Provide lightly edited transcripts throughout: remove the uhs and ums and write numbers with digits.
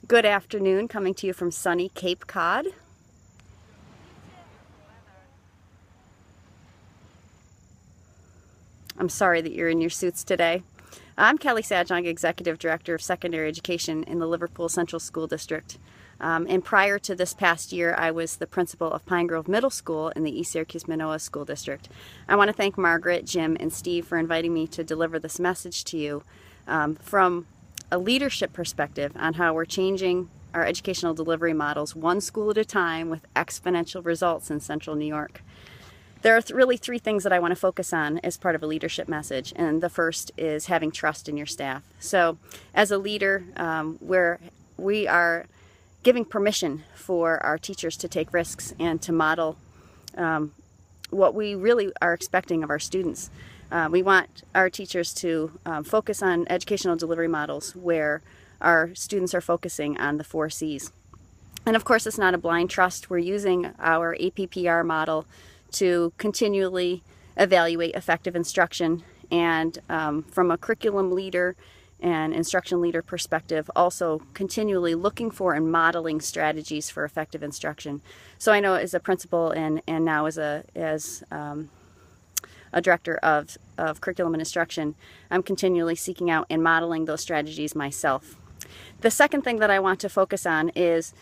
Good afternoon, coming to you from sunny Cape Cod. I'm sorry that you're in your suits today. I'm Kelly Sajong, Executive Director of Secondary Education in the Liverpool Central School District. And prior to this past year, I was the principal of Pine Grove Middle School in the East Syracuse-Minoa School District. I want to thank Margaret, Jim, and Steve for inviting me to deliver this message to you from a leadership perspective on how we're changing our educational delivery models one school at a time with exponential results in Central New York. There are really three things that I want to focus on as part of a leadership message, and the first is having trust in your staff. So as a leader, we are giving permission for our teachers to take risks and to model what we really are expecting of our students. We want our teachers to focus on educational delivery models where our students are focusing on the 4 C's. And of course, it's not a blind trust. We're using our APPR model to continually evaluate effective instruction, and from a curriculum leader and instruction leader perspective, also continually looking for and modeling strategies for effective instruction. So I know as a principal and now as a director of curriculum and instruction, I'm continually seeking out and modeling those strategies myself. The second thing that I want to focus on is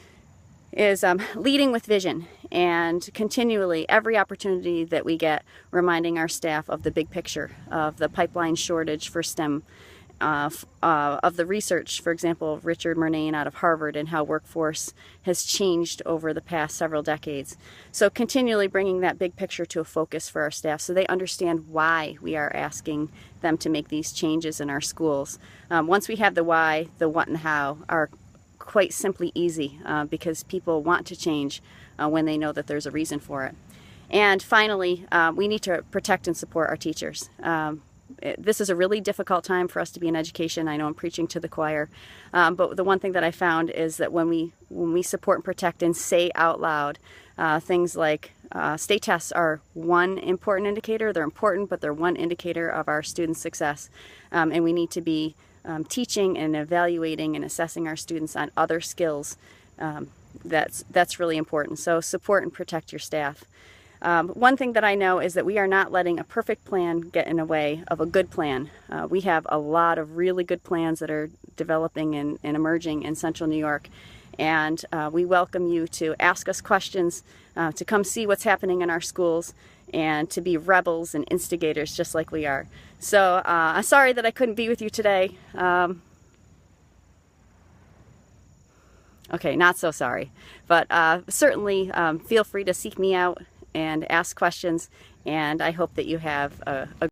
leading with vision, and continually, every opportunity that we get, reminding our staff of the big picture, of the pipeline shortage for STEM, of the research, for example, Richard Murnane out of Harvard, and how workforce has changed over the past several decades. So continually bringing that big picture to a focus for our staff so they understand why we are asking them to make these changes in our schools. Once we have the why, the what and how are quite simply easy because people want to change when they know that there's a reason for it. And finally, we need to protect and support our teachers. This is a really difficult time for us to be in education. I know I'm preaching to the choir, but the one thing that I found is that when we support and protect and say out loud things like state tests are one important indicator. They're important, but they're one indicator of our students' success, and we need to be teaching and evaluating and assessing our students on other skills. That's really important. So support and protect your staff. One thing that I know is that we are not letting a perfect plan get in the way of a good plan. We have a lot of really good plans that are developing and emerging in Central New York, and we welcome you to ask us questions, to come see what's happening in our schools, and to be rebels and instigators just like we are. So I'm sorry that I couldn't be with you today. Okay, not so sorry, but certainly feel free to seek me out and ask questions, and I hope that you have a